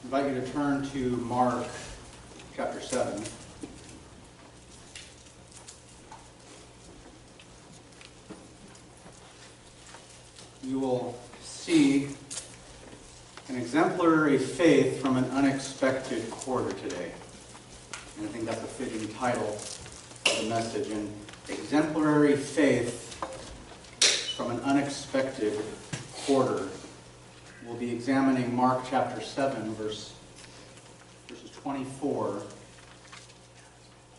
invite you to turn to Mark chapter 7. You will see an exemplary faith from an unexpected quarter today. And I think that's a fitting title of the message. An exemplary faith from an unexpected quarter. We'll be examining Mark chapter 7, verses 24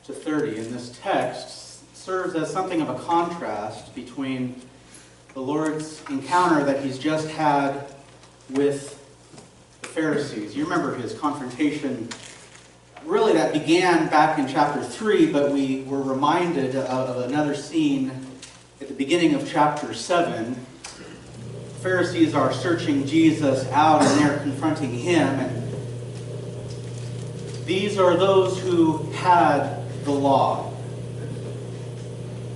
to 30. And this text serves as something of a contrast between the Lord's encounter that he's just had with the Pharisees. You remember his confrontation, really that began back in chapter 3, but we were reminded of another scene at the beginning of chapter 7. The Pharisees are searching Jesus out and they're confronting him. And these are those who had the law.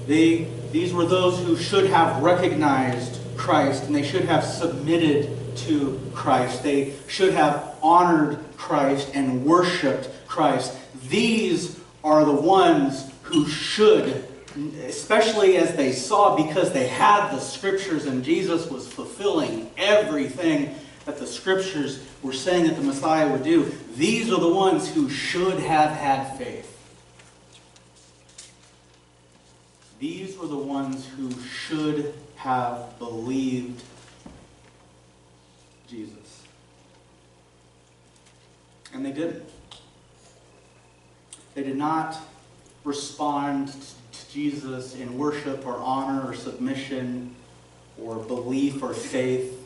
These were those who should have recognized Christ and they should have submitted to Christ. They should have honored Christ and worshiped Christ. These are the ones who should, especially as they saw, because they had the Scriptures and Jesus was fulfilling everything that the Scriptures were saying that the Messiah would do. These are the ones who should have had faith. These were the ones who should have believed Jesus. And they didn't. They did not respond to Jesus in worship or honor or submission or belief or faith.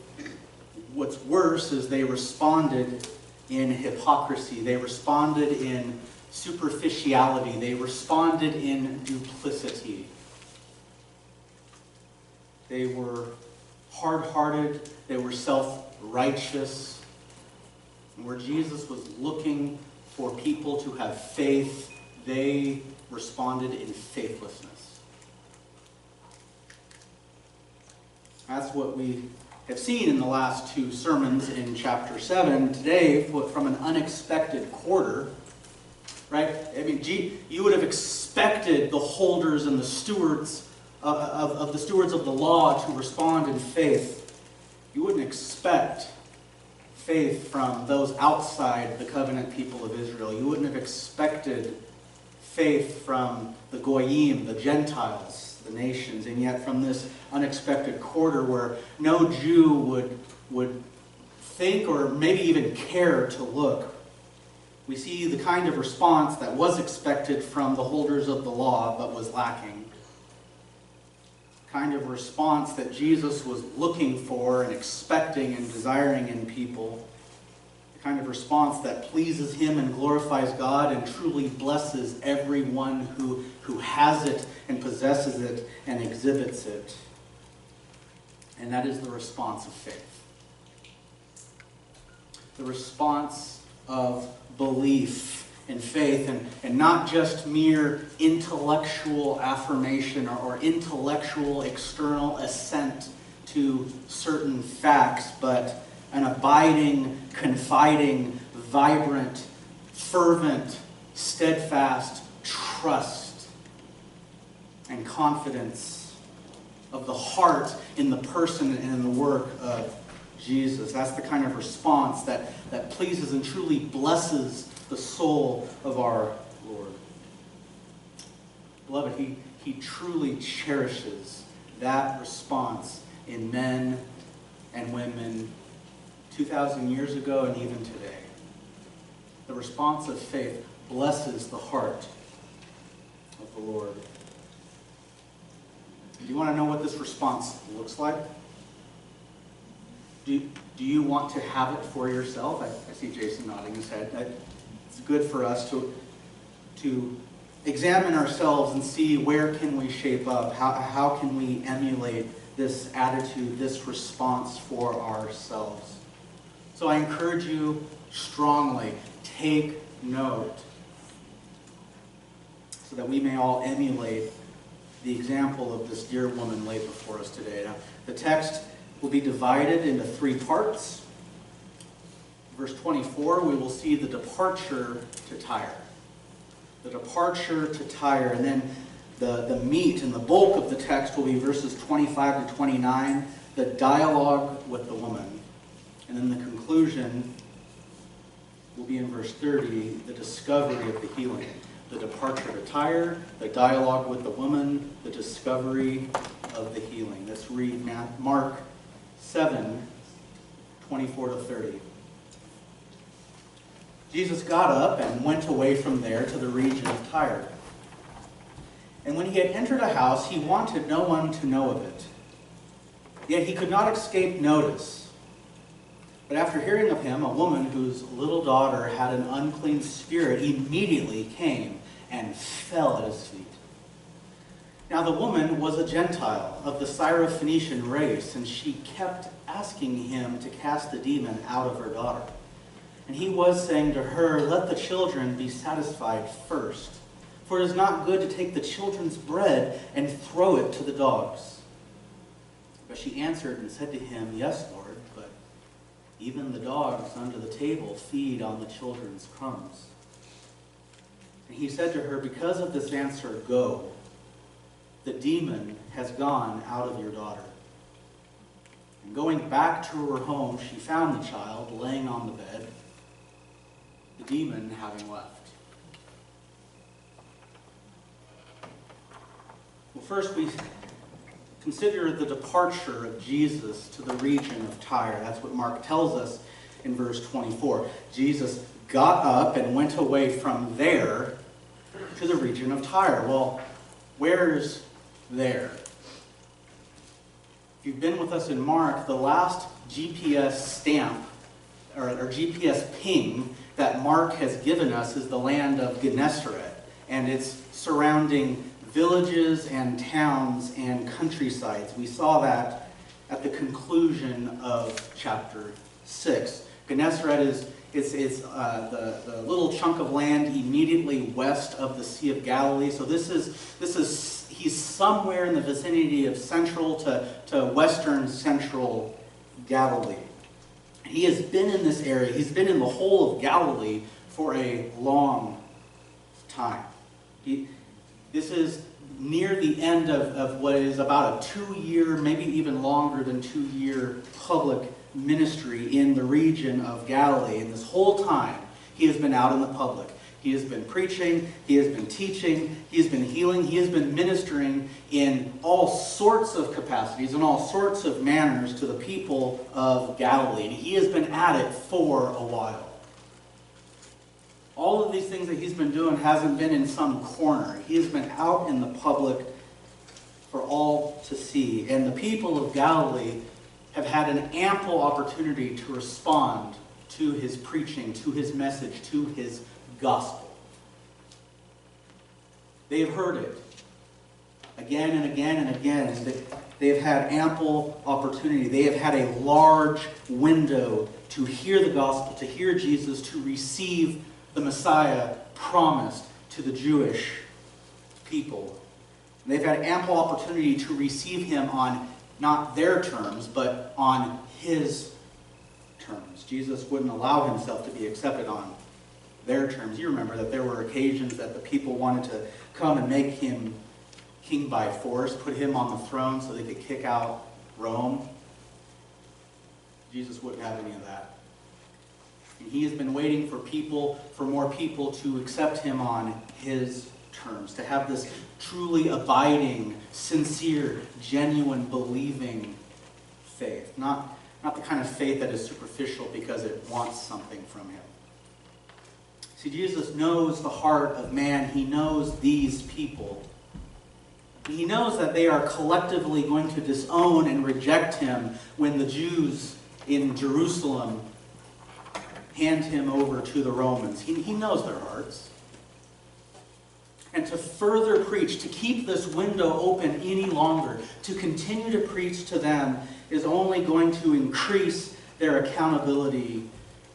What's worse is they responded in hypocrisy. They responded in superficiality. They responded in duplicity. They were hard-hearted. They were self-righteous. And where Jesus was looking for people to have faith, they responded in faithlessness. That's what we have seen in the last two sermons in chapter 7. Today, from an unexpected quarter, right? I mean, you would have expected the holders and the stewards of the stewards of the law to respond in faith. You wouldn't expect faith from those outside the covenant people of Israel. You wouldn't have expected faith from the Goyim, the Gentiles, the nations. And yet from this unexpected quarter where no Jew would think or maybe even care to look, we see the kind of response that was expected from the holders of the law but was lacking. Kind of response that Jesus was looking for and expecting and desiring in people. The kind of response that pleases him and glorifies God and truly blesses everyone who has it and possesses it and exhibits it. And that is the response of faith. The response of belief and faith, and not just mere intellectual affirmation or intellectual external assent to certain facts, but an abiding, confiding, vibrant, fervent, steadfast trust and confidence of the heart in the person and in the work of Jesus. That's the kind of response that pleases and truly blesses the soul of our Lord. Beloved, he truly cherishes that response in men and women 2,000 years ago and even today. The response of faith blesses the heart of the Lord. Do you want to know what this response looks like? Do you want to have it for yourself? I see Jason nodding his head. It's good for us to examine ourselves and see where can we shape up, how can we emulate this attitude, this response for ourselves. So I encourage you strongly, take note so that we may all emulate the example of this dear woman laid before us today. Now, the text will be divided into three parts. verse 24, we will see the departure to Tyre. The departure to Tyre. And then the meat and the bulk of the text will be verses 25 to 29, the dialogue with the woman. And then the conclusion will be in verse 30, the discovery of the healing. The departure to Tyre, the dialogue with the woman, the discovery of the healing. Let's read Mark 7, 24 to 30. Jesus got up and went away from there to the region of Tyre. And when he had entered a house, he wanted no one to know of it. Yet he could not escape notice. But after hearing of him, a woman whose little daughter had an unclean spirit immediately came and fell at his feet. Now the woman was a Gentile of the Syrophoenician race, and she kept asking him to cast the demon out of her daughter. And he was saying to her, "Let the children be satisfied first, for it is not good to take the children's bread and throw it to the dogs." But she answered and said to him, "Yes, Lord, but even the dogs under the table feed on the children's crumbs." And he said to her, "Because of this answer, go. The demon has gone out of your daughter." And going back to her home, she found the child laying on the bed, the demon having left. Well, first we consider the departure of Jesus to the region of Tyre. That's what Mark tells us in verse 24. Jesus got up and went away from there to the region of Tyre. Well, where's there? If you've been with us in Mark, the last GPS stamp or GPS ping that Mark has given us is the land of Gennesaret and its surrounding villages and towns and countrysides. We saw that at the conclusion of chapter 6. Gennesaret is the little chunk of land immediately west of the Sea of Galilee. So he's somewhere in the vicinity of central to western central Galilee. He has been in this area. He's been in the whole of Galilee for a long time. This is near the end of what is about a 2-year, maybe even longer than 2-year public ministry in the region of Galilee. And this whole time, he has been out in the public. He has been preaching, he has been teaching, he has been healing, he has been ministering in all sorts of capacities, in all sorts of manners to the people of Galilee. And he has been at it for a while. All of these things that he's been doing hasn't been in some corner. He has been out in the public for all to see. And the people of Galilee have had an ample opportunity to respond to his preaching, to his message, to his gospel. They have heard it again and again and again. They have had ample opportunity. They have had a large window to hear the gospel, to hear Jesus, to receive the Messiah promised to the Jewish people. And they've had ample opportunity to receive him on not their terms, but on his terms. Jesus wouldn't allow himself to be accepted on their terms. You remember that there were occasions that the people wanted to come and make him king by force, put him on the throne so they could kick out Rome. Jesus wouldn't have any of that. And he has been waiting for more people to accept him on his terms, to have this truly abiding, sincere, genuine, believing faith. Not the kind of faith that is superficial because it wants something from him. See, Jesus knows the heart of man. He knows these people. He knows that they are collectively going to disown and reject him when the Jews in Jerusalem hand him over to the Romans. He knows their hearts. And to further preach, to keep this window open any longer, to continue to preach to them is only going to increase their accountability,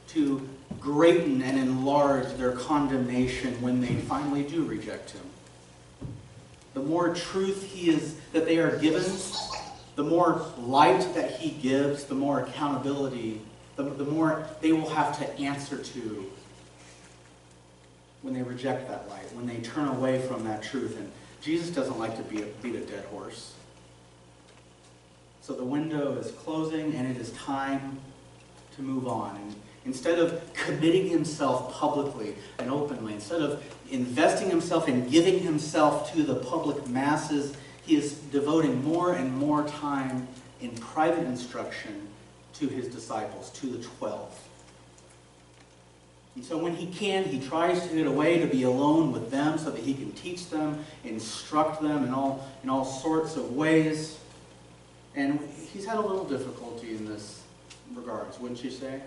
to greaten and enlarge their condemnation when they finally do reject him. The more truth that they are given, the more light that he gives, the more accountability the more they will have to answer to when they reject that light, when they turn away from that truth. And Jesus doesn't like to beat a dead horse. So the window is closing, and it is time to move on. And instead of committing himself publicly and openly, instead of investing himself and giving himself to the public masses, he is devoting more and more time in private instruction to his disciples, to the 12. And so when he can, he tries to get away to be alone with them so that he can teach them, instruct them in all sorts of ways. And he's had a little difficulty in this regards, wouldn't you say?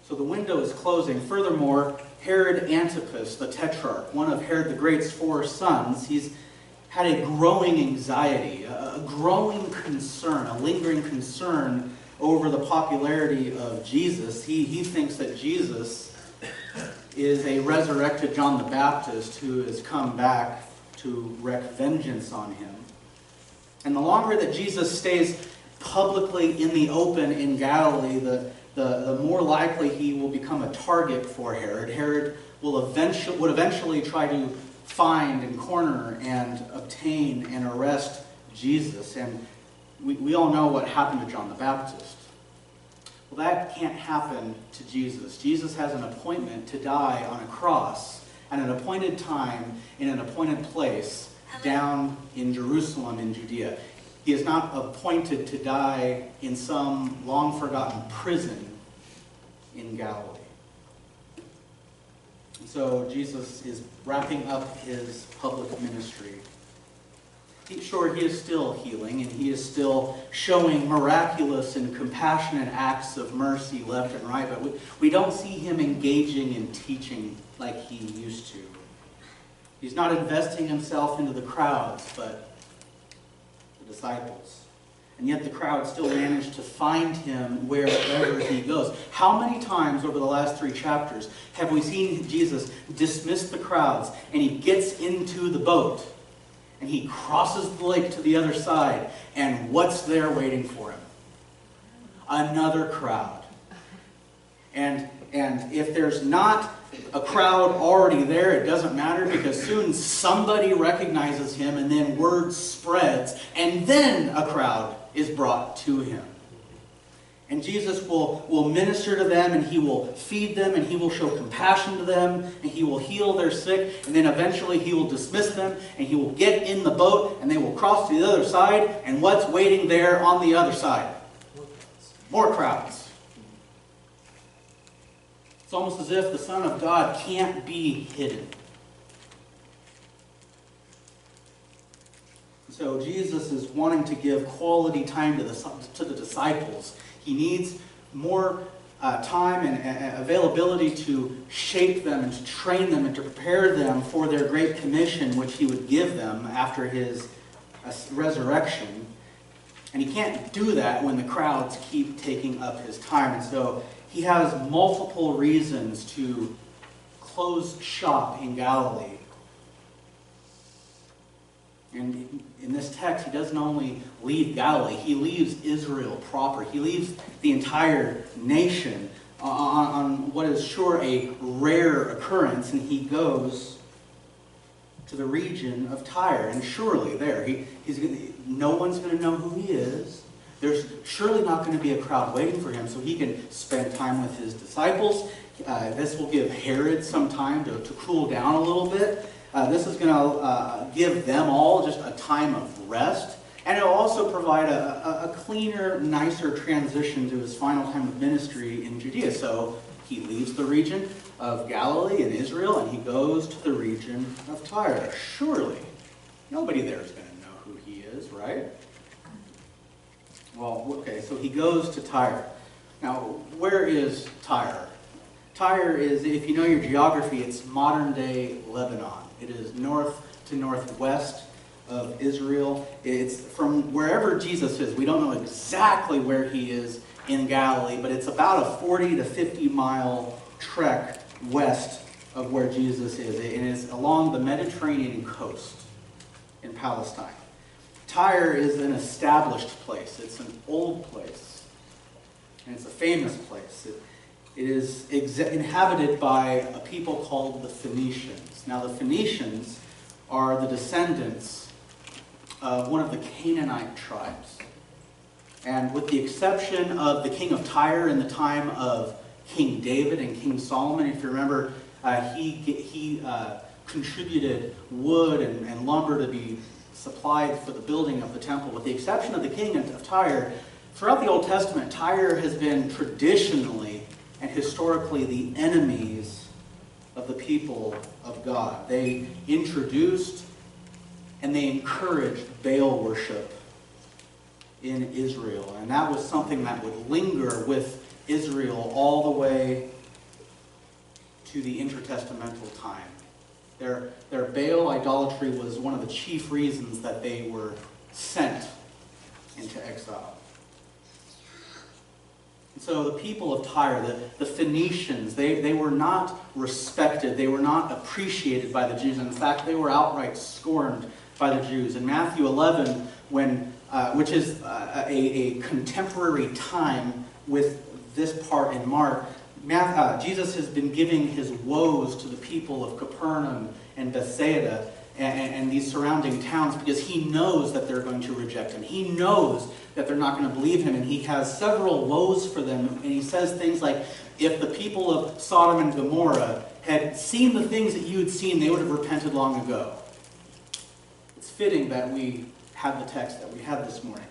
So the window is closing. Furthermore, Herod Antipas, the Tetrarch, one of Herod the Great's 4 sons, he's had a growing anxiety, a growing concern, a lingering concern over the popularity of Jesus. He thinks that Jesus is a resurrected John the Baptist who has come back to wreak vengeance on him. And the longer that Jesus stays publicly in the open in Galilee, the more likely he will become a target for Herod. Herod would eventually try to find and corner and obtain and arrest Jesus. And we all know what happened to John the Baptist. Well, that can't happen to Jesus. Jesus has an appointment to die on a cross at an appointed time in an appointed place down in Jerusalem in Judea. He is not appointed to die in some long-forgotten prison in Galilee. So Jesus is wrapping up his public ministry. Sure, he is still healing, and he is still showing miraculous and compassionate acts of mercy left and right, but we don't see him engaging in teaching like he used to. He's not investing himself into the crowds, but the disciples. And yet the crowd still managed to find him wherever he goes. How many times over the last 3 chapters have we seen Jesus dismiss the crowds, and he gets into the boat, and he crosses the lake to the other side, and what's there waiting for him? Another crowd. And if there's not a crowd already there, it doesn't matter, because soon somebody recognizes him, and then word spreads, and then a crowd is brought to him. And Jesus will minister to them, and he will feed them, and he will show compassion to them, and he will heal their sick, and then eventually he will dismiss them, and he will get in the boat, and they will cross to the other side, and what's waiting there on the other side? More crowds. It's almost as if the Son of God can't be hidden. So Jesus is wanting to give quality time to the disciples. He needs more time and availability to shape them and to train them and to prepare them for their great commission, which he would give them after his resurrection. And he can't do that when the crowds keep taking up his time. And so he has multiple reasons to close shop in Galilee. And in this text, he doesn't only leave Galilee, he leaves Israel proper. He leaves the entire nation on what is sure a rare occurrence, and he goes to the region of Tyre. And surely there, no one's going to know who he is. There's surely not going to be a crowd waiting for him, so he can spend time with his disciples. This will give Herod some time to cool down a little bit. This is going to give them all just a time of rest. And it will also provide a cleaner, nicer transition to his final time of ministry in Judea. So he leaves the region of Galilee and Israel, and he goes to the region of Tyre. Surely, nobody there is going to know who he is, right? Well, okay, so he goes to Tyre. Now, where is Tyre? Tyre is, if you know your geography, it's modern-day Lebanon. It is north to northwest of Israel. It's from wherever Jesus is. We don't know exactly where he is in Galilee, but it's about a 40 to 50 mile trek west of where Jesus is. It is along the Mediterranean coast in Palestine. Tyre is an established place. It's an old place. And it's a famous place. It is inhabited by a people called the Phoenicians. Now, the Phoenicians are the descendants of one of the Canaanite tribes. And with the exception of the king of Tyre in the time of King David and King Solomon, if you remember, he contributed wood and lumber to be supplied for the building of the temple. With the exception of the king of Tyre, throughout the Old Testament, Tyre has been traditionally and historically the enemies of the people of God. They introduced and they encouraged Baal worship in Israel. And that was something that would linger with Israel all the way to the intertestamental time. Their Baal idolatry was one of the chief reasons that they were sent into exile. And so the people of Tyre, the Phoenicians, they were not respected. They were not appreciated by the Jews. In fact, they were outright scorned by the Jews. In Matthew 11, which is a contemporary time with this part in Mark, Jesus has been giving his woes to the people of Capernaum and Bethsaida and these surrounding towns because he knows that they're going to reject him. He knows that they're not going to believe him, and he has several woes for them. And he says things like, if the people of Sodom and Gomorrah had seen the things that you had seen, they would have repented long ago. It's fitting that we have the text that we had this morning.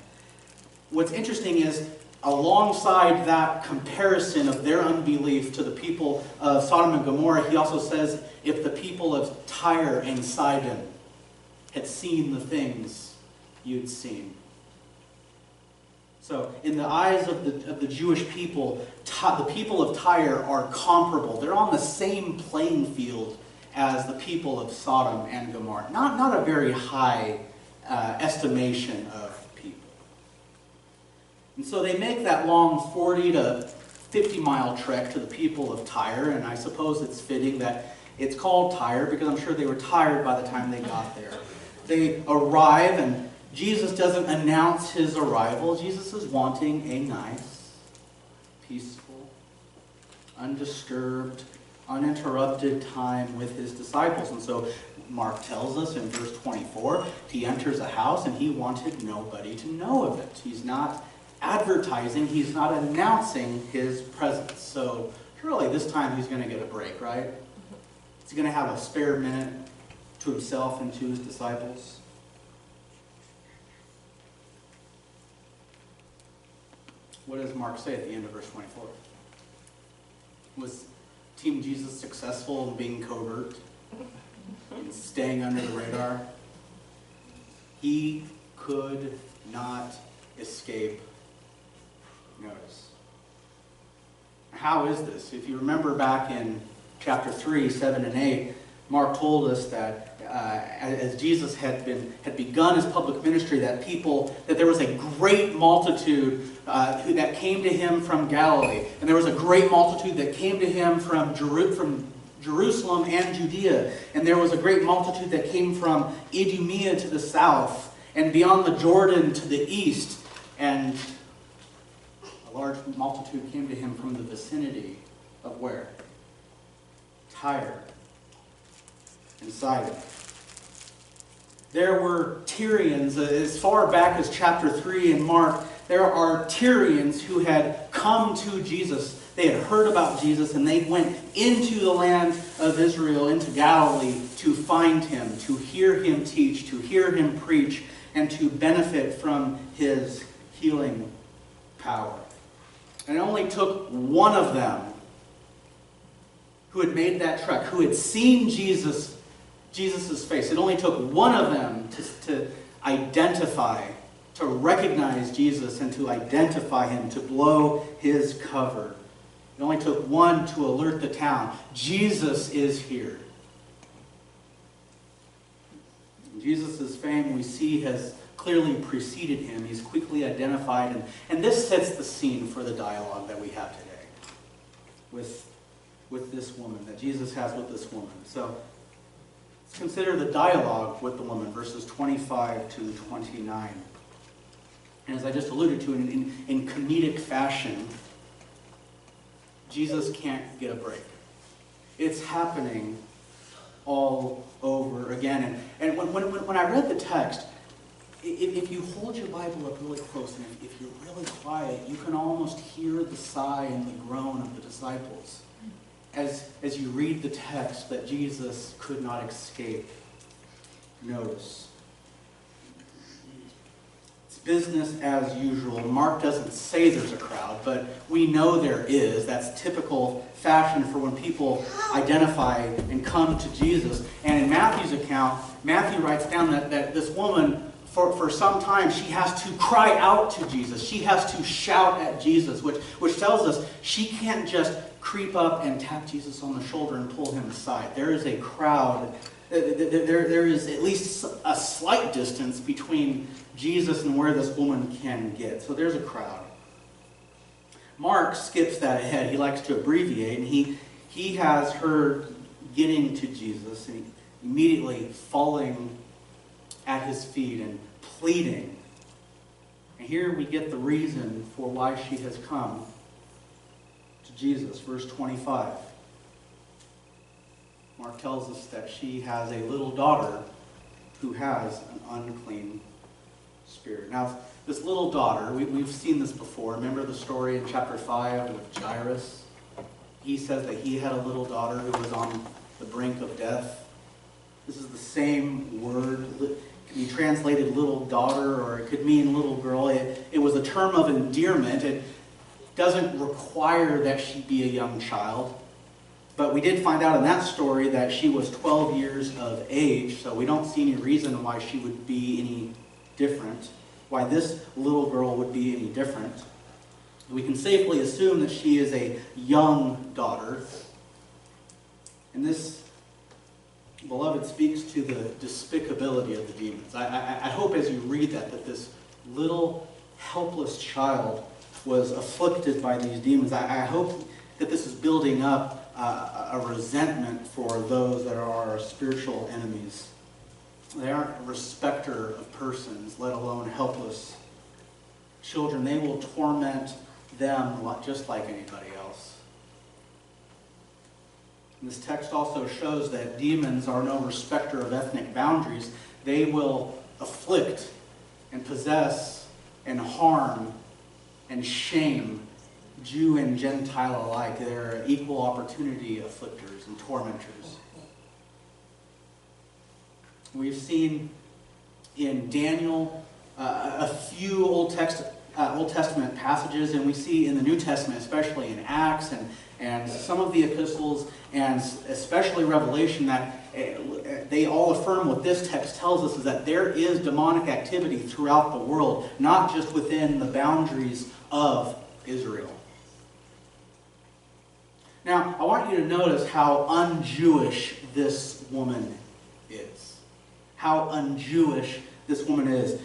What's interesting is, alongside that comparison of their unbelief to the people of Sodom and Gomorrah, he also says, if the people of Tyre and Sidon had seen the things you'd seen. So, in the eyes of the Jewish people, the people of Tyre are comparable. They're on the same playing field as the people of Sodom and Gomorrah. Not a very high estimation of people. And so they make that long 40 to 50 mile trek to the people of Tyre, and I suppose it's fitting that it's called Tyre because I'm sure they were tired by the time they got there. They arrive, and Jesus doesn't announce his arrival. Jesus is wanting a nice, peaceful, undisturbed, uninterrupted time with his disciples. And so Mark tells us in verse 24, he enters a house and he wanted nobody to know of it. He's not advertising, he's not announcing his presence. So surely this time he's going to get a break, right? He's going to have a spare minute to himself and to his disciples. What does Mark say at the end of verse 24? Was Team Jesus successful in being covert and staying under the radar? He could not escape notice. How is this? If you remember back in chapter 3, 7 and 8, Mark told us that as Jesus had begun his public ministry, that there was a great multitude that came to him from Galilee, and there was a great multitude that came to him from Jerusalem and Judea, and there was a great multitude that came from Idumea to the south, and beyond the Jordan to the east, and a large multitude came to him from the vicinity of where? Tyre and Sidon. There were Tyrians, as far back as chapter 3 in Mark, there are Tyrians who had come to Jesus. They had heard about Jesus, and they went into the land of Israel, into Galilee, to find him, to hear him teach, to hear him preach, and to benefit from his healing power. And it only took one of them who had made that trek, who had seen Jesus' face. It only took one of them to identify, to recognize Jesus and to identify him, to blow his cover. It only took one to alert the town. Jesus is here. Jesus' fame, we see, has clearly preceded him. He's quickly identified. And this sets the scene for the dialogue that we have today with this woman, that Jesus has with this woman. So Let's consider the dialogue with the woman, verses 25 to 29. And as I just alluded to, in comedic fashion, Jesus can't get a break. It's happening all over again. And when I read the text, if you hold your Bible up really close and if you're really quiet, you can almost hear the sigh and the groan of the disciples as you read the text that Jesus could not escape notice. It's business as usual. Mark doesn't say there's a crowd, but we know there is. That's typical fashion for when people identify and come to Jesus. And in Matthew's account, Matthew writes down that this woman, for some time, she has to cry out to Jesus. She has to shout at Jesus, which tells us she can't just creep up and tap Jesus on the shoulder and pull him aside. There is a crowd. There is at least a slight distance between Jesus and where this woman can get. So there's a crowd. Mark skips that ahead. He likes to abbreviate, and he has her getting to Jesus and immediately falling at his feet and pleading. And here we get the reason for why she has come to Jesus. Verse 25. Mark tells us that she has a little daughter who has an unclean spirit. Now, this little daughter, we've seen this before. Remember the story in chapter 5 with Jairus? He says that he had a little daughter who was on the brink of death. This is the same word. It can be translated little daughter, or it could mean little girl. It was a term of endearment. It doesn't require that she be a young child. But we did find out in that story that she was 12 years of age, so we don't see any reason why she would be any different, why this little girl would be any different. We can safely assume that she is a young daughter. And this, beloved, speaks to the despicability of the demons. I hope as you read that this little helpless child was afflicted by these demons. I hope that this is building up a resentment for those that are our spiritual enemies. They aren't a respecter of persons, let alone helpless children. They will torment them just like anybody else. And this text also shows that demons are no respecter of ethnic boundaries. They will afflict and possess and harm and shame Jew and Gentile alike. They're equal opportunity afflictors and tormentors. We've seen in Daniel a few Old Testament passages, and we see in the New Testament, especially in Acts and some of the epistles, and especially Revelation, that they all affirm what this text tells us is that there is demonic activity throughout the world, not just within the boundaries of Israel. Now, I want you to notice how un-Jewish this woman is. How un-Jewish this woman is.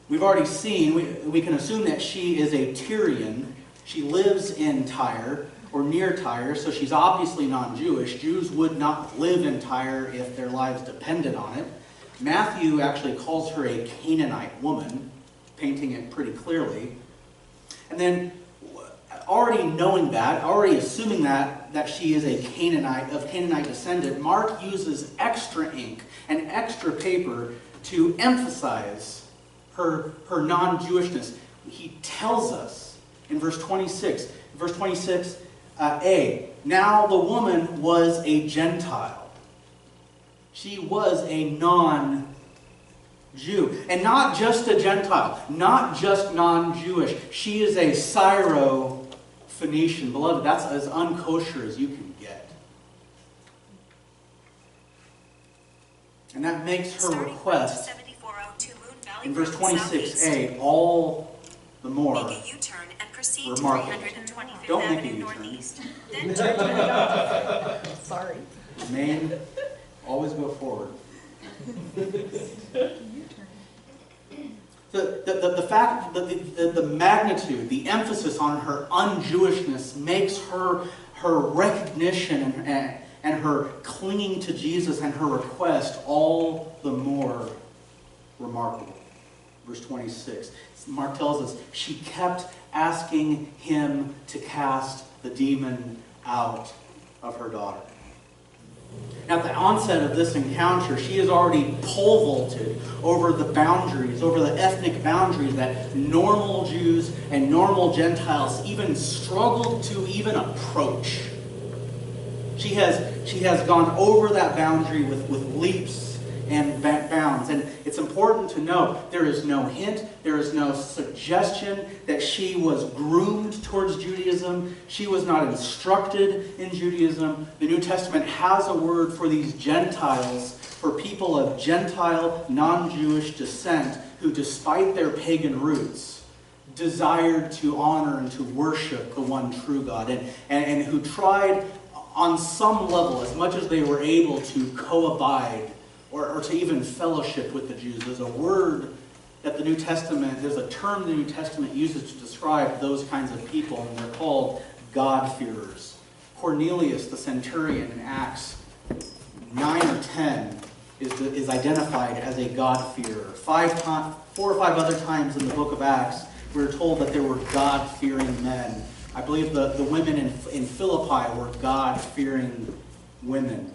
We've already seen, we can assume that she is a Tyrian. She lives in Tyre, or near Tyre, so she's obviously non-Jewish. Jews would not live in Tyre if their lives depended on it. Matthew actually calls her a Canaanite woman, painting it pretty clearly. And then, already knowing that, already assuming that she is a Canaanite, of Canaanite descendant, Mark uses extra ink and extra paper to emphasize her non-Jewishness. He tells us in verse 26, a, now the woman was a Gentile. She was a non-Jew. And not just a Gentile, not just non-Jewish. She is a Syro-Phoenician. Beloved, that's as unkosher as you can get. And that makes her request in verse 26a all the more remarkable. Don't make a U-turn. Sorry. Remain, always go forward. The fact, the magnitude, the emphasis on her un-Jewishness makes her recognition and her clinging to Jesus and her request all the more remarkable. Verse 26, Mark tells us she kept asking him to cast the demon out of her daughter. Now, at the onset of this encounter, she has already pole vaulted over the boundaries, over the ethnic boundaries that normal Jews and normal Gentiles even struggled to even approach. She has gone over that boundary with leaps and bounds. And it's important to note, there is no hint, there is no suggestion that she was groomed towards Judaism. She was not instructed in Judaism. The New Testament has a word for these Gentiles, for people of Gentile, non-Jewish descent, who despite their pagan roots, desired to honor and to worship the one true God, and who tried on some level, as much as they were able, to co-abide or to even fellowship with the Jews. There's a word that the New Testament, there's a term the New Testament uses to describe those kinds of people, and they're called God-fearers. Cornelius, the centurion in Acts 9 or 10, is identified as a God-fearer. 4 or 5 other times in the book of Acts, we're told that there were God-fearing men. I believe the women in Philippi were God-fearing women.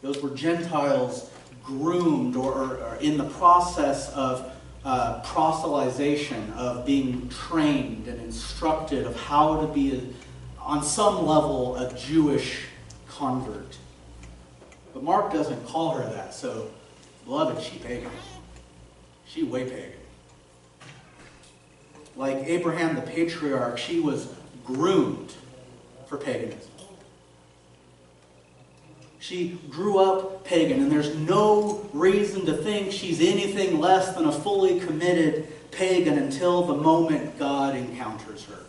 Those were Gentiles groomed or in the process of proselytization, of being trained and instructed of how to be, on some level, a Jewish convert. But Mark doesn't call her that, so, beloved, she pagan. She way pagan. Like Abraham the patriarch, she was groomed for paganism. She grew up pagan, and there's no reason to think she's anything less than a fully committed pagan until the moment God encounters her.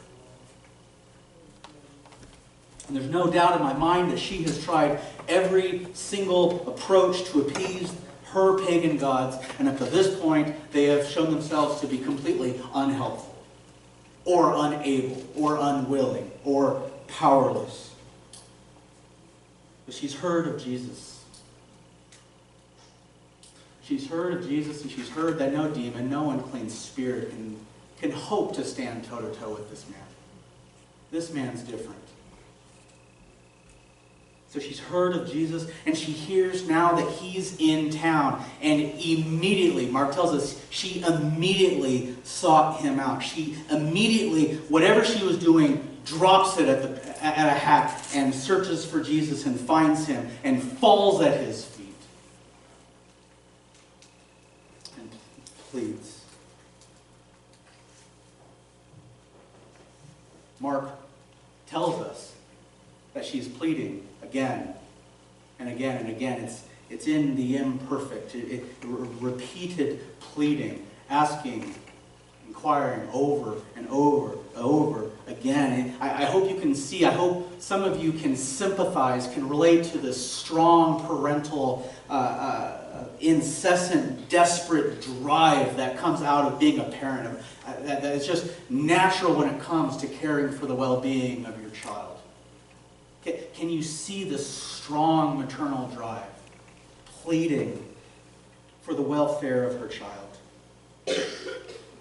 And there's no doubt in my mind that she has tried every single approach to appease her pagan gods, and up to this point, they have shown themselves to be completely unhelpful, or unable, or unwilling, or powerless. But she's heard of Jesus. She's heard of Jesus, and she's heard that no demon, no unclean spirit can hope to stand toe-to-toe with this man. This man's different. So she's heard of Jesus, and she hears now that he's in town. And immediately, Mark tells us, she immediately sought him out. She immediately, whatever she was doing, drops it at a hat and searches for Jesus and finds him and falls at his feet and pleads. Mark tells us that she's pleading again and again and again. It's in the imperfect, repeated pleading, asking, inquiring over and over and over again. I hope you can see, I hope some of you can sympathize, can relate to this strong parental, incessant, desperate drive that comes out of being a parent. That is just natural when it comes to caring for the well-being of your child. Can you see this strong maternal drive, pleading for the welfare of her child?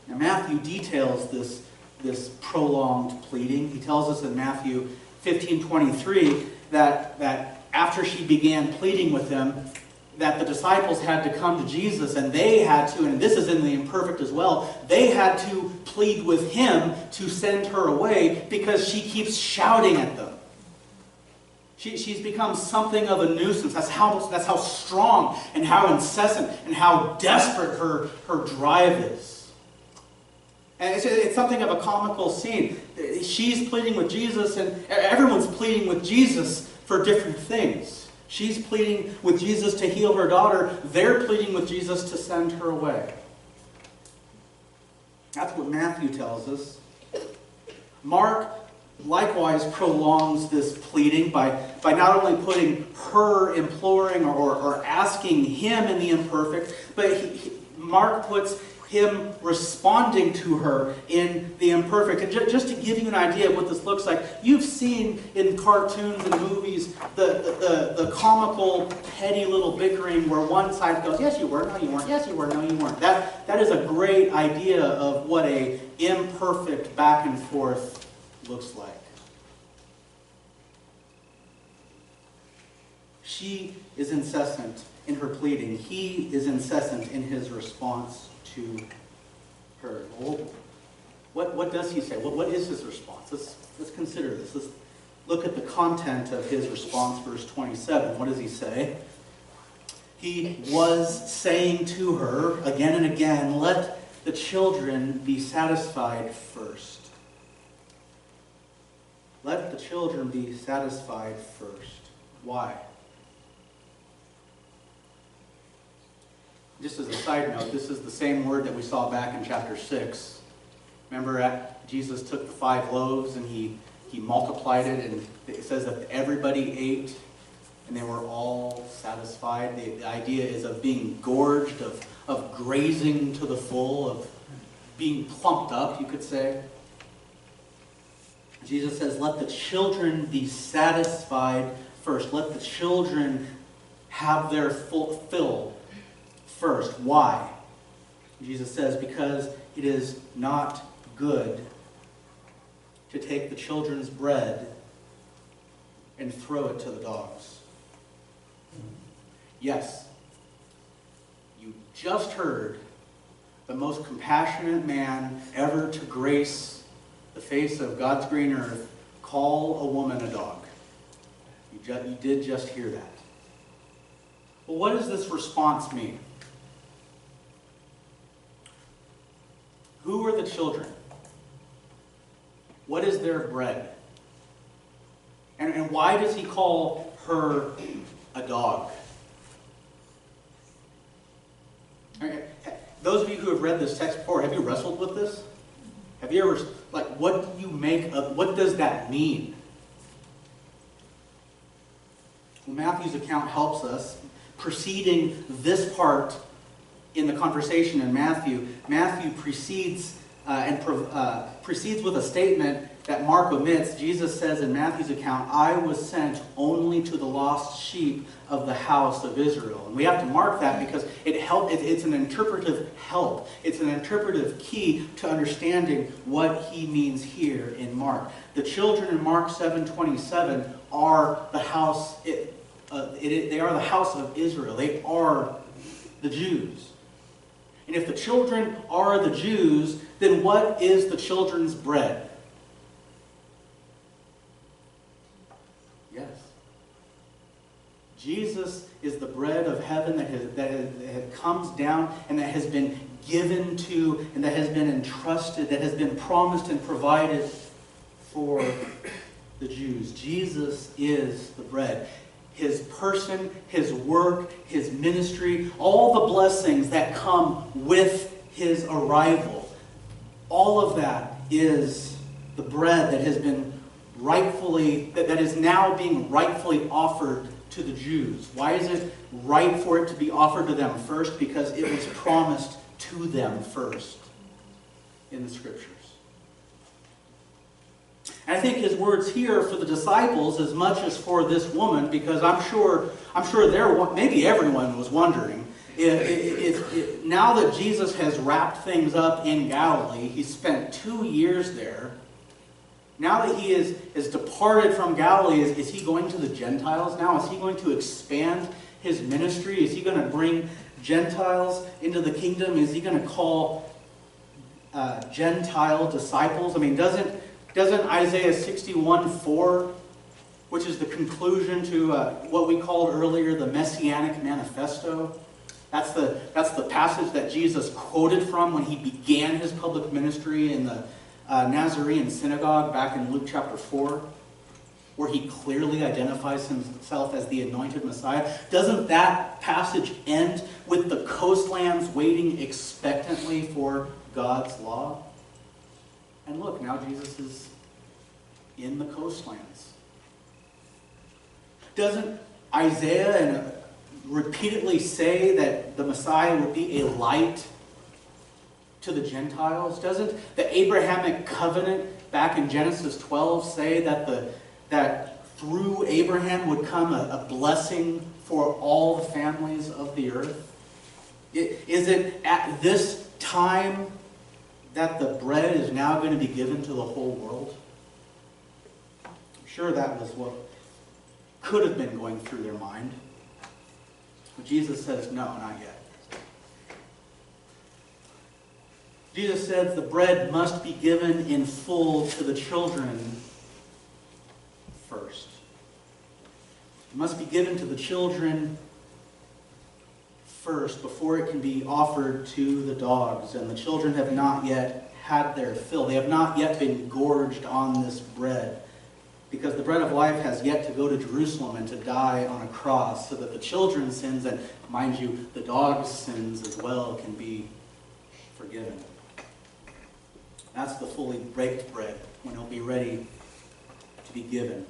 Now, Matthew details this prolonged pleading. He tells us in Matthew 15:23 that after she began pleading with him, that the disciples had to come to Jesus, and they had to, and this is in the imperfect as well, they had to plead with him to send her away because she keeps shouting at them. She's become something of a nuisance. That's how strong and how incessant and how desperate her drive is. And it's something of a comical scene. She's pleading with Jesus, and everyone's pleading with Jesus for different things. She's pleading with Jesus to heal her daughter. They're pleading with Jesus to send her away. That's what Matthew tells us. Mark likewise prolongs this pleading by not only putting her imploring or asking him in the imperfect, but Mark puts him responding to her in the imperfect. And just to give you an idea of what this looks like, you've seen in cartoons and movies the comical, petty little bickering where one side goes, yes you were, no you weren't, yes you were, no you weren't. That is a great idea of what a imperfect back and forth looks like. She is incessant in her pleading. He is incessant in his response to her. Well, what does he say? What is his response? Let's consider this. Let's look at the content of his response, verse 27. What does he say? He was saying to her again and again, let the children be satisfied first. Let the children be satisfied first. Why? Just as a side note, this is the same word that we saw back in chapter 6. Remember, Jesus took the 5 loaves and he multiplied it, and it says that everybody ate and they were all satisfied. The idea is of being gorged, of grazing to the full, of being plumped up, you could say. Jesus says, let the children be satisfied first. Let the children have their full fill first. Why? Jesus says, because it is not good to take the children's bread and throw it to the dogs. Yes, you just heard the most compassionate man ever to grace the face of God's green earth call a woman a dog. You did just hear that. Well, what does this response mean? Who are the children? What is their bread? And why does he call her a dog? Those of you who have read this text before, have you wrestled with this? Have you ever, what do you make of, what does that mean? Well, Matthew's account helps us. Preceding this part in the conversation in Matthew precedes with a statement that Mark omits. Jesus says in Matthew's account, I was sent only to the lost sheep of the house of Israel. And we have to mark that because it's an interpretive help. It's an interpretive key to understanding what he means here in Mark. The children in Mark 7:27 are the house. They are the house of Israel. They are the Jews. And if the children are the Jews, then what is the children's bread? Yes. Jesus is the bread of heaven that comes down and that has been given to and that has been entrusted, that has been promised and provided for the Jews. Jesus is the bread. His person, his work, his ministry, all the blessings that come with his arrival, all of that is the bread that has been that is now being rightfully offered to the Jews. Why is it right for it to be offered to them first? Because it was promised to them first in the Scriptures. And I think his words here for the disciples as much as for this woman, because I'm sure maybe everyone was wondering, if now that Jesus has wrapped things up in Galilee, he spent 2 years there. Now that he is departed from Galilee, is he going to the Gentiles now? Is he going to expand his ministry? Is he going to bring Gentiles into the kingdom? Is he going to call Gentile disciples? I mean, doesn't Isaiah 61:4, which is the conclusion to what we called earlier the Messianic Manifesto, that's the passage that Jesus quoted from when he began his public ministry in the Nazarene synagogue back in Luke chapter 4, where he clearly identifies himself as the anointed Messiah. Doesn't that passage end with the coastlands waiting expectantly for God's law? And look, now Jesus is in the coastlands. Doesn't Isaiah repeatedly say that the Messiah would be a light to the Gentiles? Doesn't the Abrahamic covenant back in Genesis 12 say that through Abraham would come a blessing for all the families of the earth? Is it at this time that the bread is now going to be given to the whole world? I'm sure that was what could have been going through their mind. But Jesus says, no, not yet. Jesus says the bread must be given in full to the children first. It must be given to the children first before it can be offered to the dogs. And the children have not yet had their fill. They have not yet been gorged on this bread, because the bread of life has yet to go to Jerusalem and to die on a cross, so that the children's sins, and mind you, the dogs' sins as well, can be forgiven. That's the fully baked bread, when it'll be ready to be given.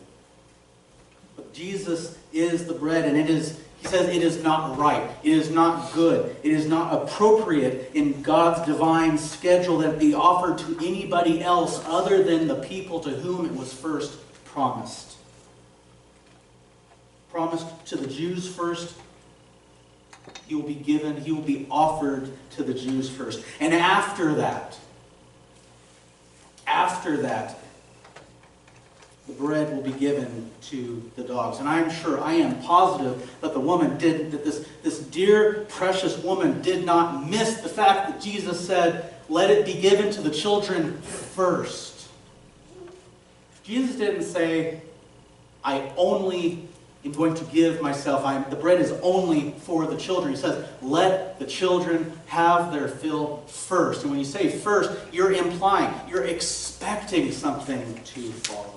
But Jesus is the bread, and he says it is not right, it is not good, it is not appropriate in God's divine schedule that it be offered to anybody else other than the people to whom it was first promised. Promised to the Jews first. He will be given, he will be offered to the Jews first. And after that, the bread will be given to the dogs. And I am positive that this dear, precious woman did not miss the fact that Jesus said, let it be given to the children first. Jesus didn't say, I only am going to give myself, the bread is only for the children. He says, let the children have their fill first. And when you say first, you're implying, you're expecting something to follow.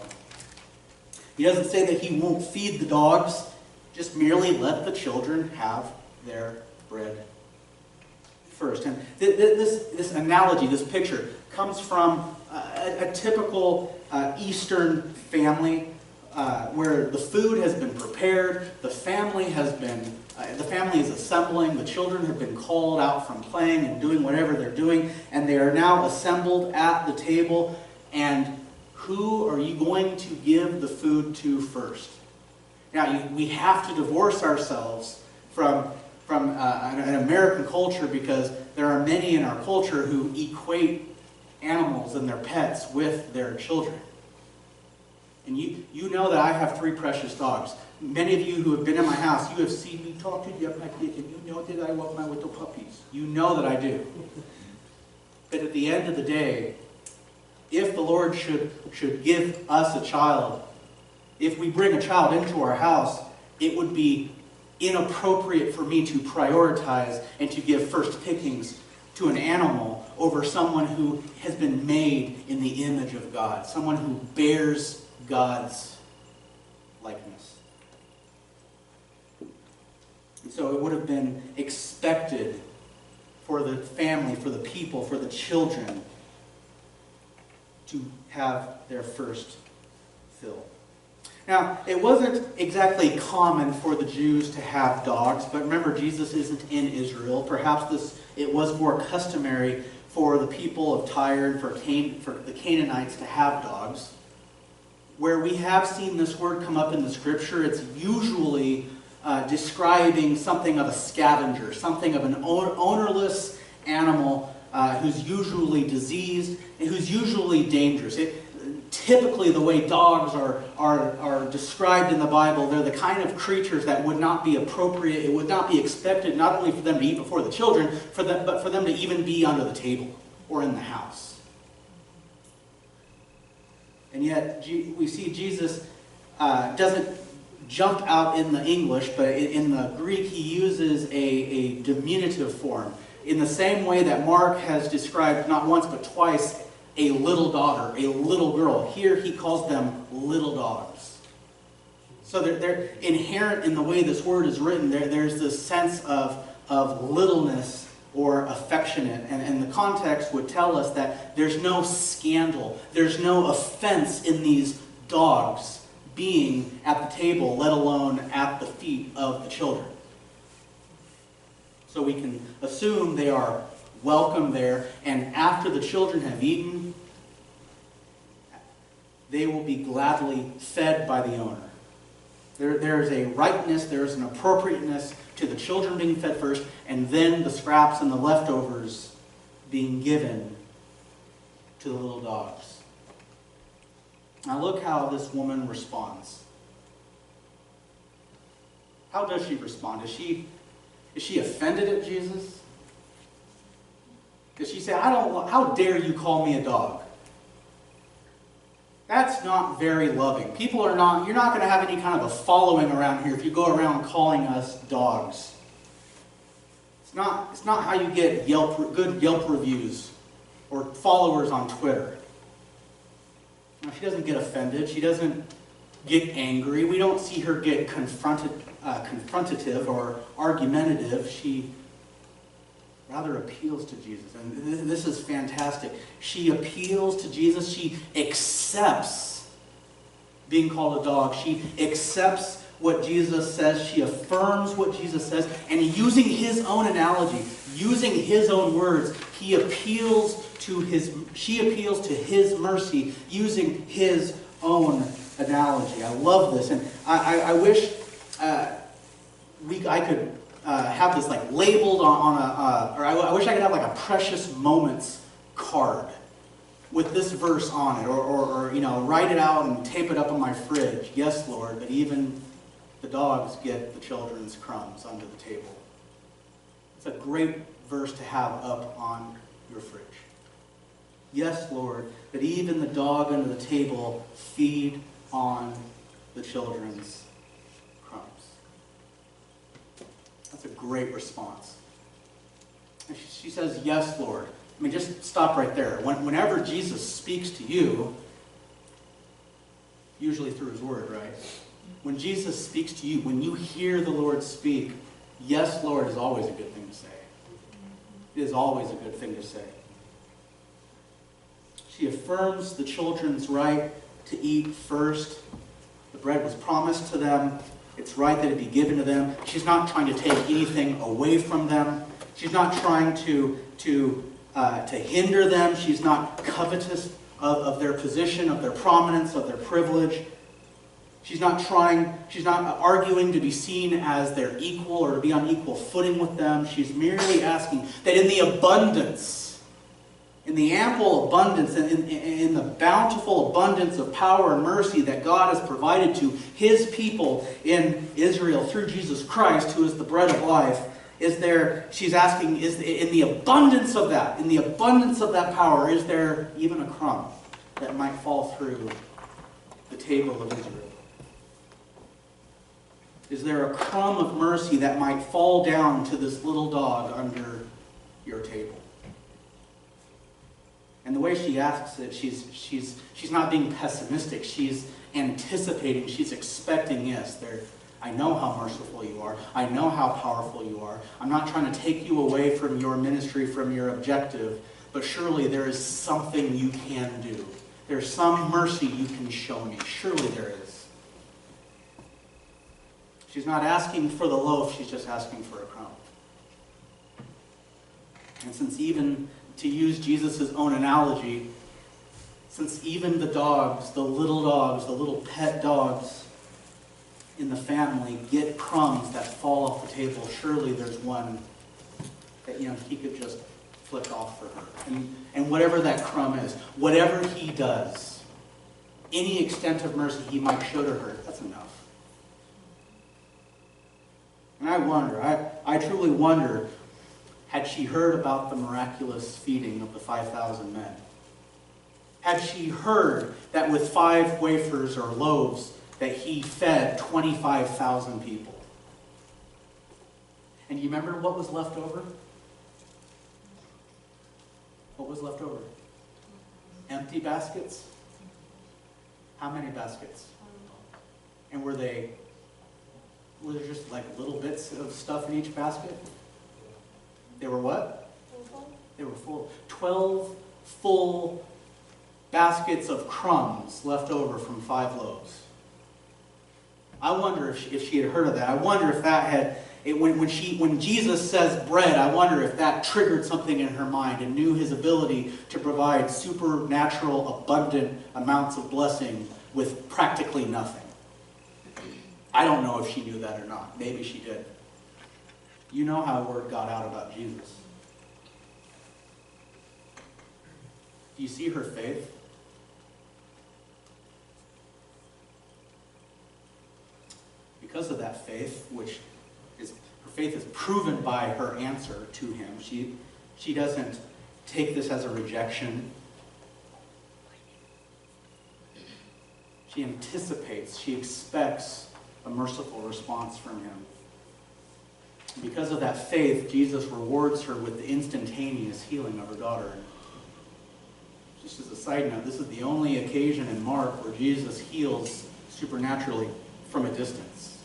He doesn't say that he won't feed the dogs, just merely let the children have their bread first. And this analogy, this picture, comes from a typical Eastern family where the food has been prepared, the family is assembling, the children have been called out from playing and doing whatever they're doing, and they are now assembled at the table. And who are you going to give the food to first? Now, we have to divorce ourselves from an American culture, because there are many in our culture who equate animals and their pets with their children. And you know that I have 3 precious dogs. Many of you who have been in my house, you have seen me talk to the and you know that I love my little puppies. You know that I do. But at the end of the day, if the Lord should give us a child, if we bring a child into our house, it would be inappropriate for me to prioritize and to give first pickings to an animal over someone who has been made in the image of God, someone who bears God's likeness. And so it would have been expected for the family, for the people, for the children to have their first fill. Now, it wasn't exactly common for the Jews to have dogs, but remember, Jesus isn't in Israel. Perhaps it was more customary for the people of Tyre and for the Canaanites to have dogs. Where we have seen this word come up in the Scripture, it's usually describing something of a scavenger, something of an ownerless animal who's usually diseased and who's usually dangerous. Typically, the way dogs are described in the Bible, they're the kind of creatures that would not be appropriate. It would not be expected not only for them to eat before the children, but for them to even be under the table or in the house. And yet, we see Jesus doesn't jump out in the English, but in the Greek, he uses a diminutive form. In the same way that Mark has described not once but twice a little daughter, a little girl. Here he calls them little dogs. So they're inherent in the way this word is written. There's this sense of littleness or affectionate. And the context would tell us that there's no scandal, there's no offense in these dogs being at the table, let alone at the feet of the children. So we can assume they are welcome there, and after the children have eaten, they will be gladly fed by the owner. There is a rightness, there is an appropriateness to the children being fed first, and then the scraps and the leftovers being given to the little dogs. Now look how this woman responds. How does she respond? Is she offended at Jesus? Does she say, how dare you call me a dog? That's not very loving. You're not going to have any kind of a following around here if you go around calling us dogs. It's not how you get good Yelp reviews or followers on Twitter. Now, she doesn't get offended. She doesn't get angry. We don't see her get confrontative or argumentative. She rather appeals to Jesus. And this is fantastic. She appeals to Jesus. She accepts being called a dog. She accepts what Jesus says. She affirms what Jesus says. And using his own analogy, using his own words, she appeals to his mercy using his own analogy. I love this. And I wish I could have this like labeled or I wish I could have like a precious moments card with this verse on it, or write it out and tape it up on my fridge. Yes, Lord, that even the dogs get the children's crumbs under the table. It's a great verse to have up on your fridge. Yes, Lord, that even the dog under the table feed on the children's crumbs. That's a great response. And she says, yes, Lord. I mean, just stop right there. Whenever Jesus speaks to you, usually through his word, right? When Jesus speaks to you, when you hear the Lord speak, yes, Lord is always a good thing to say. It is always a good thing to say. She affirms the children's right to eat first. The bread was promised to them. It's right that it be given to them. She's not trying to take anything away from them. She's not trying to hinder them. She's not covetous of their position, of their prominence, of their privilege. She's not arguing to be seen as their equal or to be on equal footing with them. She's merely asking that in the abundance, in the ample abundance, in the bountiful abundance of power and mercy that God has provided to his people in Israel through Jesus Christ, who is the bread of life, she's asking, in the abundance of that power, is there even a crumb that might fall through the table of Israel? Is there a crumb of mercy that might fall down to this little dog under your table? And the way she asks it, she's not being pessimistic. She's anticipating. She's expecting, yes, I know how merciful you are. I know how powerful you are. I'm not trying to take you away from your ministry, from your objective, but surely there is something you can do. There's some mercy you can show me. Surely there is. She's not asking for the loaf, she's just asking for a crumb. And since even, to use Jesus' own analogy, since even the dogs, the little pet dogs in the family get crumbs that fall off the table, surely there's one that he could just flick off for her. And whatever that crumb is, whatever he does, any extent of mercy he might show to her, that's enough. And I truly wonder, had she heard about the miraculous feeding of the 5,000 men? Had she heard that with 5 wafers or loaves that he fed 25,000 people? And you remember what was left over? What was left over? Empty baskets? How many baskets? And were there just like little bits of stuff in each basket? They were what? They were full. 12 full baskets of crumbs left over from 5 loaves. I wonder if she had heard of that. I wonder if When Jesus says bread, I wonder if that triggered something in her mind and knew his ability to provide supernatural, abundant amounts of blessing with practically nothing. I don't know if she knew that or not. Maybe she did. You know how word got out about Jesus. Do you see her faith? Because of that faith, her faith is proven by her answer to him. She doesn't take this as a rejection. She anticipates, she expects a merciful response from him. Because of that faith, Jesus rewards her with the instantaneous healing of her daughter. Just as a side note, this is the only occasion in Mark where Jesus heals supernaturally from a distance.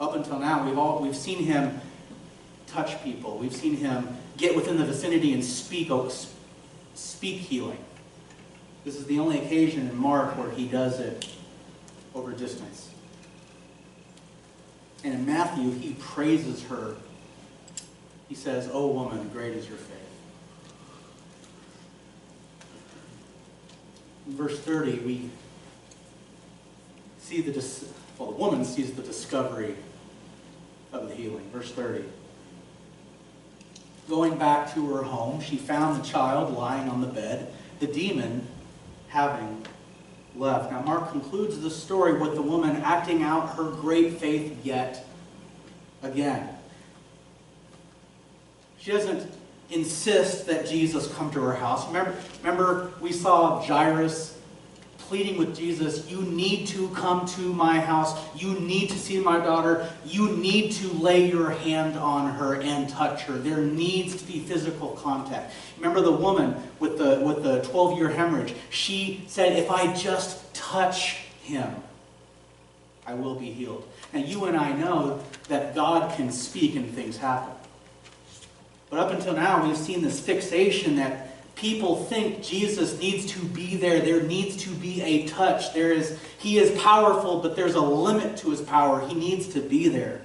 Up until now, we've seen him touch people. We've seen him get within the vicinity and speak healing. This is the only occasion in Mark where he does it over distance. And in Matthew, he praises her. He says, "O woman, great is your faith." In verse 30, we see the woman sees the discovery of the healing. Verse 30. Going back to her home, she found the child lying on the bed, the demon having left. Now, Mark concludes the story with the woman acting out her great faith yet again. She doesn't insist that Jesus come to her house. Remember we saw Jairus pleading with Jesus, "You need to come to my house. You need to see my daughter. You need to lay your hand on her and touch her. There needs to be physical contact." Remember the woman with the 12-year hemorrhage? She said, "If I just touch him, I will be healed." Now you and I know that God can speak and things happen. But up until now, we've seen this fixation that people think Jesus needs to be there. There needs to be a touch. He is powerful, but there's a limit to his power. He needs to be there.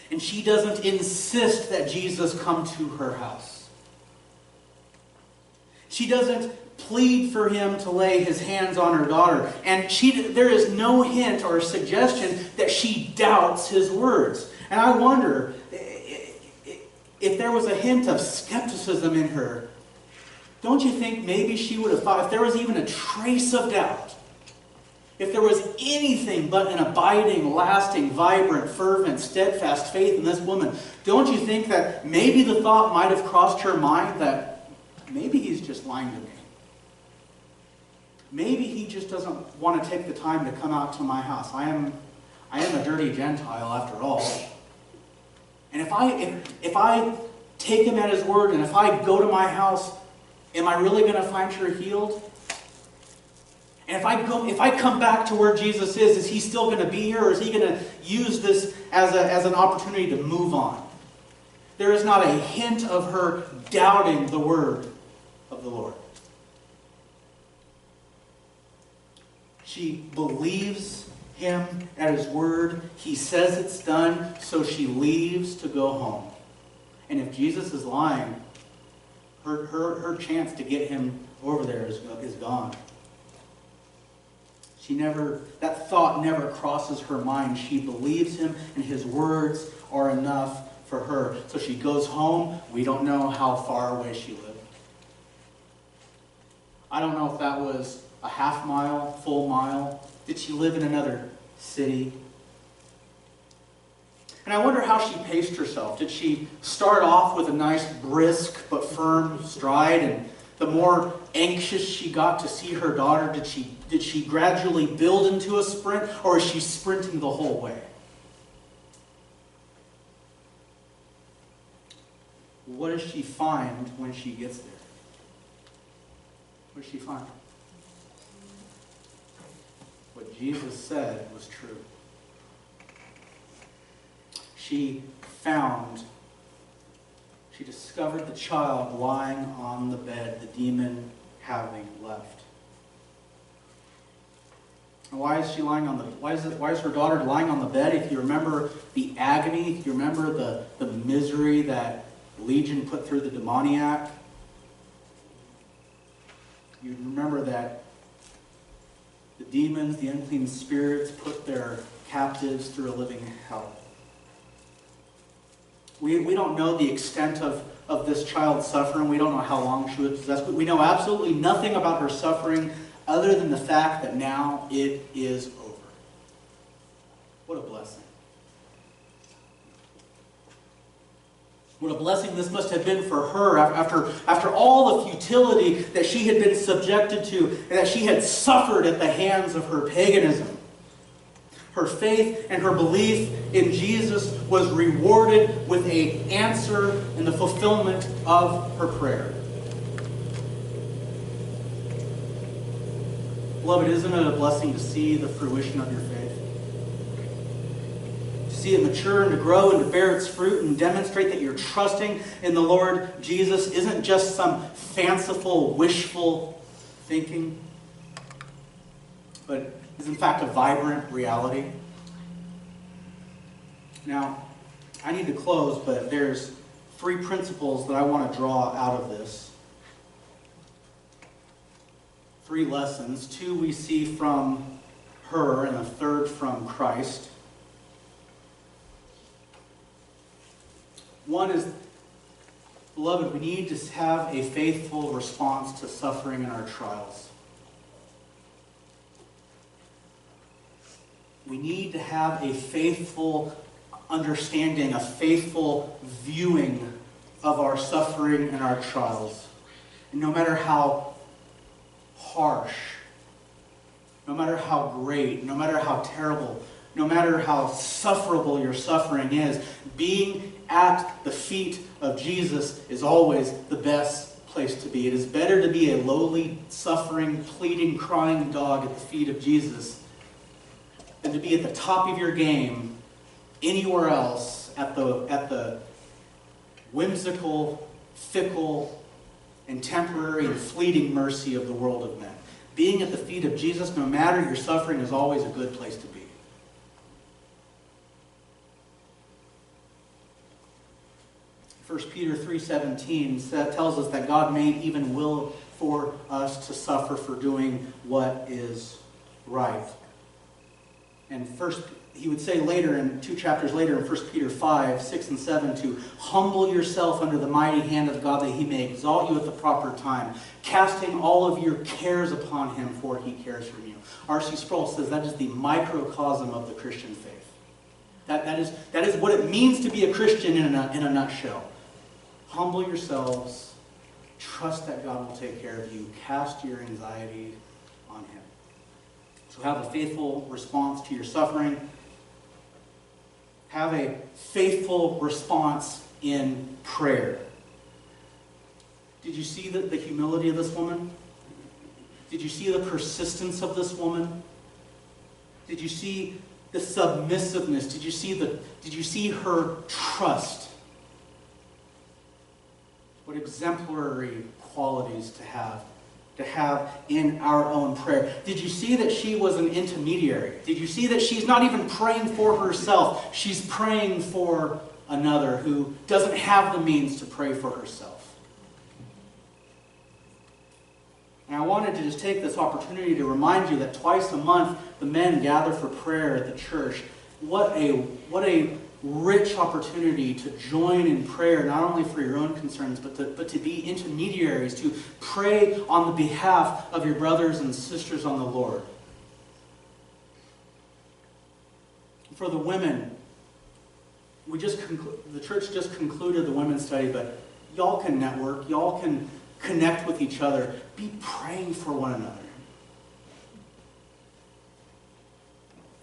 And she doesn't insist that Jesus come to her house. She doesn't plead for him to lay his hands on her daughter. And there is no hint or suggestion that she doubts his words. And I wonder if there was a hint of skepticism in her. Don't you think maybe she would have thought, if there was even a trace of doubt, if there was anything but an abiding, lasting, vibrant, fervent, steadfast faith in this woman, don't you think that maybe the thought might have crossed her mind that maybe he's just lying to me? Maybe he just doesn't want to take the time to come out to my house. I am a dirty Gentile after all. And if I take him at his word, and if I go to my house, am I really going to find her healed? And if I come back to where Jesus is he still going to be here, or is he going to use this as an opportunity to move on? There is not a hint of her doubting the word of the Lord. She believes him at his word. He says it's done, so she leaves to go home. And if Jesus is lying, her chance to get him over there is gone. That thought never crosses her mind. She believes him, and his words are enough for her. So she goes home. We don't know how far away she lived. I don't know if that was a half mile, full mile. Did she live in another city? And I wonder how she paced herself. Did she start off with a nice, brisk but firm stride, and the more anxious she got to see her daughter, did she gradually build into a sprint, or is she sprinting the whole way? What does she find when she gets there? What does she find? What Jesus said was true. She discovered the child lying on the bed, the demon having left. And why is she lying on the? Why is her daughter lying on the bed? If you remember the agony, if you remember the misery that Legion put through the demoniac, you remember that the demons, the unclean spirits, put their captives through a living hell. We don't know the extent of this child's suffering. We don't know how long she was possessed. But we know absolutely nothing about her suffering other than the fact that now it is over. What a blessing. What a blessing this must have been for her after all the futility that she had been subjected to and that she had suffered at the hands of her paganism. Her faith and her belief in Jesus was rewarded with an answer and the fulfillment of her prayer. Beloved, isn't it a blessing to see the fruition of your faith? To see it mature and to grow and to bear its fruit and demonstrate that you're trusting in the Lord Jesus isn't just some fanciful, wishful thinking, but is in fact a vibrant reality. Now, I need to close, but there's 3 principles that I want to draw out of this. 3 lessons. 2 we see from her, and a 3rd from Christ. One is, beloved, we need to have a faithful response to suffering in our trials. We need to have a faithful understanding, a faithful viewing of our suffering and our trials. And no matter how harsh, no matter how great, no matter how terrible, no matter how sufferable your suffering is, being at the feet of Jesus is always the best place to be. It is better to be a lowly, suffering, pleading, crying dog at the feet of Jesus than to be at the top of your game anywhere else at the whimsical, fickle, and temporary and fleeting mercy of the world of men. Being at the feet of Jesus, no matter your suffering, is always a good place to be. 1 Peter 3:17 tells us that God may even will for us to suffer for doing what is right. And he would say later, in 2 chapters later, in 1 Peter 5, 6 and 7, to humble yourself under the mighty hand of God that he may exalt you at the proper time, casting all of your cares upon him, for he cares for you. R.C. Sproul says that is the microcosm of the Christian faith. That is what it means to be a Christian in a nutshell. Humble yourselves, trust that God will take care of you, cast your anxiety on him. So have a faithful response to your suffering. Have a faithful response in prayer. Did you see the humility of this woman? Did you see the persistence of this woman? Did you see the submissiveness? Did you see her trust? What exemplary qualities to have in our own prayer. Did you see that she was an intermediary? Did you see that she's not even praying for herself? She's praying for another who doesn't have the means to pray for herself. And I wanted to just take this opportunity to remind you that twice a month the men gather for prayer at the church. What a rich opportunity to join in prayer, not only for your own concerns, but to be intermediaries, to pray on the behalf of your brothers and sisters on the Lord. For the women, the church just concluded the women's study, but y'all can network, y'all can connect with each other. Be praying for one another.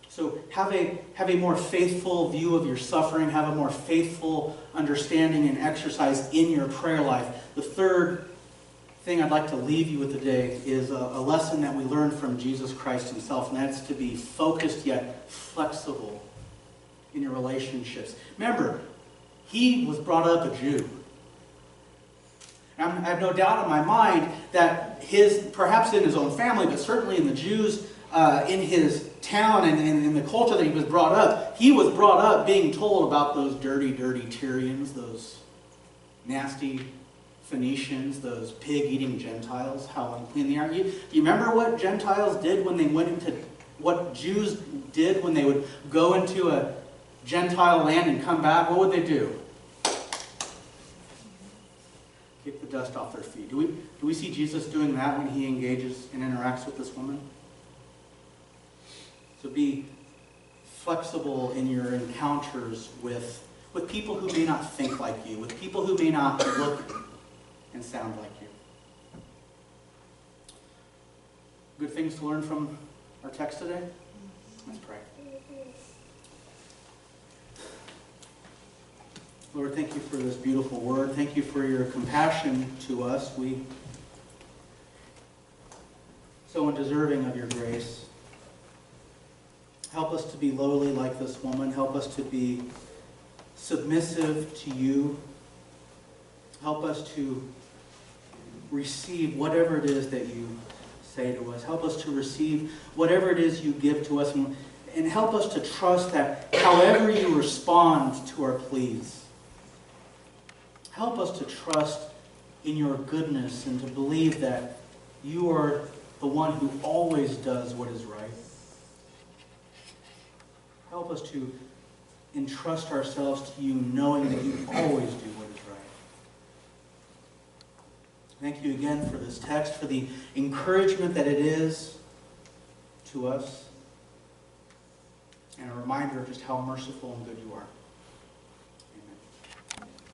So have a more faithful view of your suffering, have a more faithful understanding and exercise in your prayer life. The 3rd thing I'd like to leave you with today is a lesson that we learned from Jesus Christ himself, and that's to be focused yet flexible in your relationships. Remember, he was brought up a Jew. And I have no doubt in my mind that perhaps in his own family, but certainly in the Jews in his town and in the culture that he was brought up being told about those dirty, dirty Tyrians, those nasty Phoenicians, those pig-eating Gentiles, how unclean they are. Do you remember what Gentiles did when they went into, what Jews did when they would go into a Gentile land and come back? What would they do? Kick the dust off their feet. Do we see Jesus doing that when he engages and interacts with this woman? So be flexible in your encounters with people who may not think like you, with people who may not look and sound like you. Good things to learn from our text today? Let's pray. Lord, thank you for this beautiful word. Thank you for your compassion to us. We so undeserving of your grace. Help us to be lowly like this woman. Help us to be submissive to you. Help us to receive whatever it is that you say to us. Help us to receive whatever it is you give to us. And help us to trust that however you respond to our pleas, help us to trust in your goodness and to believe that you are the one who always does what is right. Help us to entrust ourselves to you, knowing that you always do what is right. Thank you again for this text, for the encouragement that it is to us, and a reminder of just how merciful and good you are.